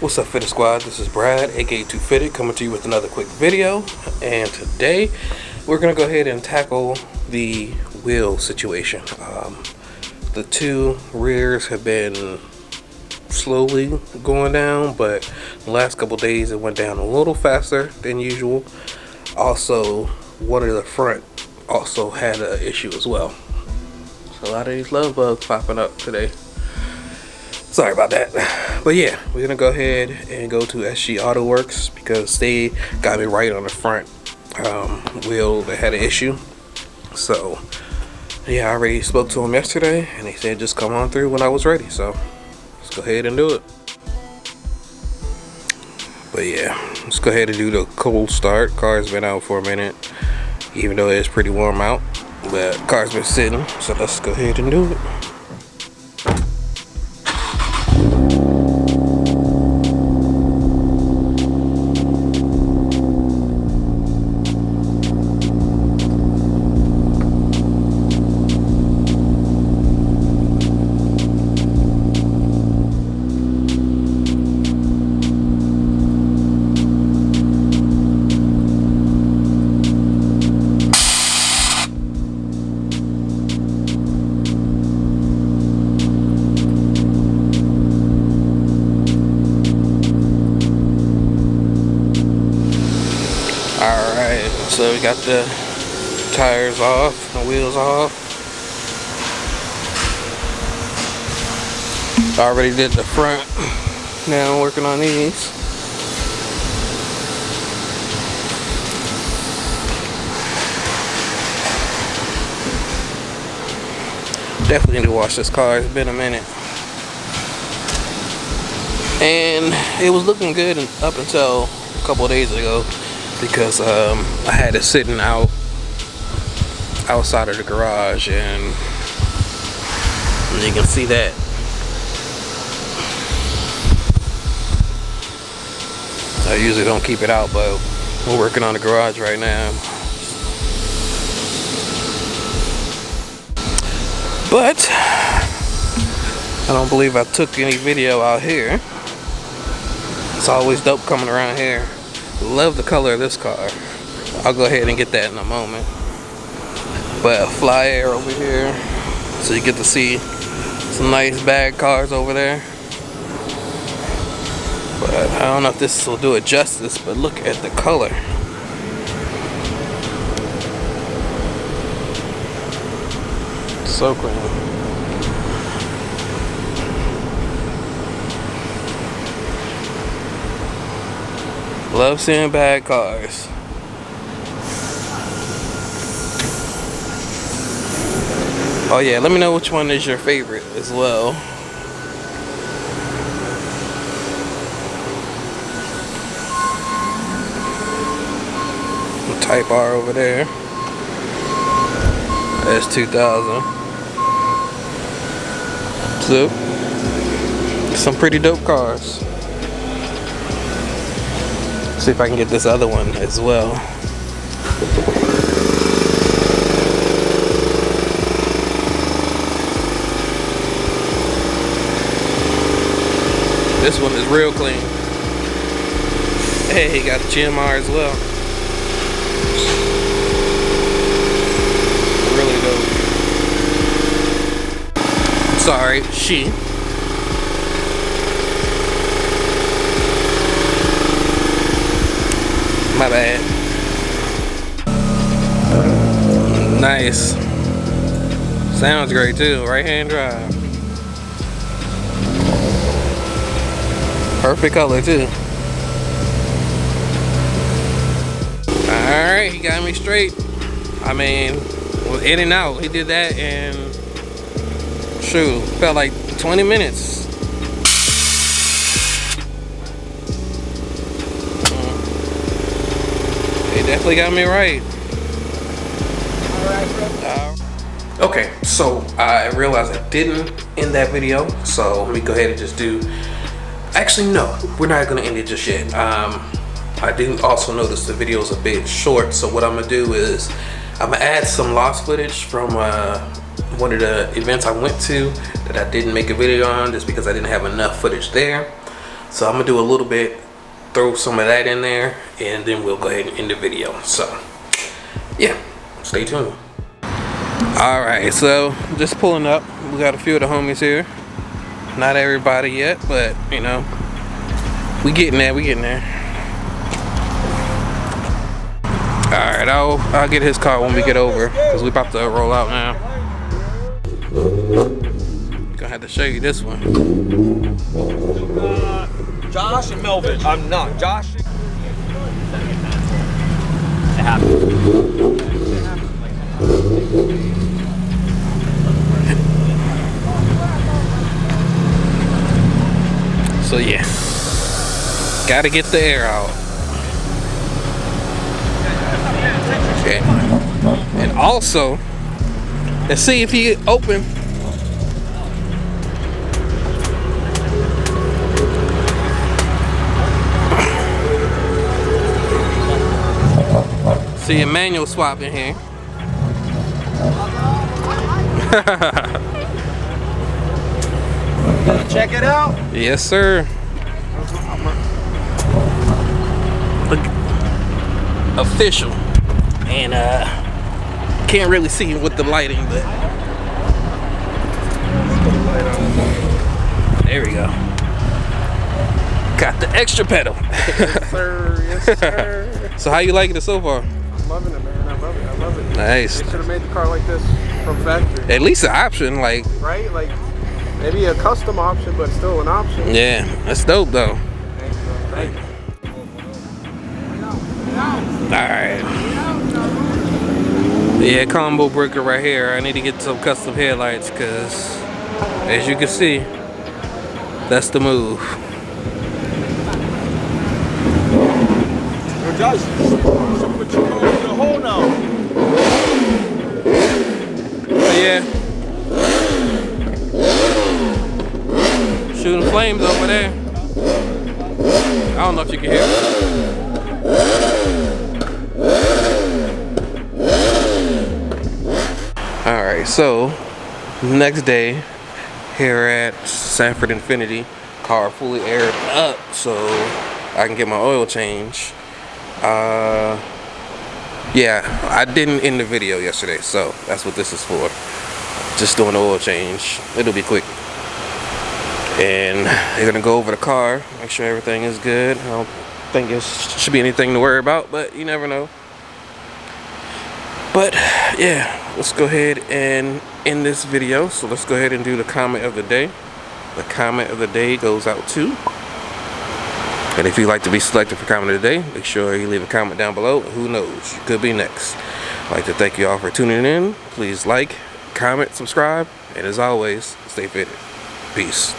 What's up, Fitted Squad? This is Brad, aka 2Fitted, coming to you with another quick video. And today we're gonna go ahead and tackle the wheel situation. The two rears have been slowly going down, but the last couple days it went down a little faster than usual. Also, one of the front also had an issue as well. So a lot of these love bugs popping up today. Sorry about that. But yeah, we're gonna go ahead and go to SG Autoworks because they got me right on the front wheel that had an issue. So yeah, I already spoke to them yesterday and they said just come on through when I was ready. So let's go ahead and do it. But yeah, let's go ahead and do the cold start. Car's been out for a minute, even though it's pretty warm out. But car's been sitting, so let's go ahead and do it. Alright, so we got the tires off, the wheels off. I already did the front, now I'm working on these. Definitely need to wash this car, it's been a minute. And it was looking good up until a couple of days ago, because I had it sitting outside of the garage, and you can see that. I usually don't keep it out, but we're working on the garage right now. But I don't believe I took any video out here. It's always dope coming around here. Love the color of this car. I'll go ahead and get that in a moment. But a fly air over here, so you get to see some nice bag cars over there. But I don't know if this will do it justice, but look at the color. So clean. Love seeing bad cars. Oh yeah, let me know which one is your favorite as well. Type R over there. That's 2000. So, some pretty dope cars. See if I can get this other one as well. This one is real clean. Hey, he got a GMR as well. Really dope. Sorry, she. My bad. Nice. Sounds great too. Right hand drive. Perfect color too. Alright, he got me straight. I mean, was in and out. He did that in, shoot, felt like 20 minutes. Definitely got me right. Okay, so I realized I didn't end that video, so let me go ahead and just do. Actually, no, we're not gonna end it just yet. I did also notice the video is a bit short, so what I'm gonna do is I'm gonna add some lost footage from one of the events I went to that I didn't make a video on just because I didn't have enough footage there. So I'm gonna do a little bit, throw some of that in there, and then we'll go ahead and end the video. So yeah, stay tuned. All right, so just pulling up. We got a few of the homies here. Not everybody yet, but you know, we getting there. All right, I'll get his car when we get over, because we about to roll out now. Gonna have to show you this one. Josh and Melvin. I'm not Josh. It So yeah, gotta get the air out. Okay. And also, let's see if he open. See a manual swap in here. Check it out. Yes, sir. Look, official. And can't really see with the lighting, but there we go. Got the extra pedal. Yes, sir. Yes, sir. So how you liking it so far? I'm loving it, man. I love it. Nice. They should have made the car like this from factory. At least an option, like. Right? Like maybe a custom option, but still an option. Yeah, that's dope though. Thank you. Alright. Yeah, combo breaker right here. I need to get some custom headlights because, as you can see, that's the move. Yo, Josh, put your car in the hole now. So yeah, shooting flames over there. I don't know if you can hear it. Alright, so next day here at Sanford Infinity, car fully aired up so I can get my oil change. Yeah, I didn't end the video yesterday, so that's what this is for. Just doing the oil change. It'll be quick. And they're gonna go over the car, make sure everything is good. I don't think it should be anything to worry about, but you never know. But yeah, let's go ahead and end this video. So let's go ahead and do the comment of the day. The comment of the day goes out to, and if you'd like to be selected for comment of the day, make sure you leave a comment down below. Who knows, you could be next. I'd like to thank you all for tuning in. Please like, comment, subscribe, and as always, stay fitted. Peace.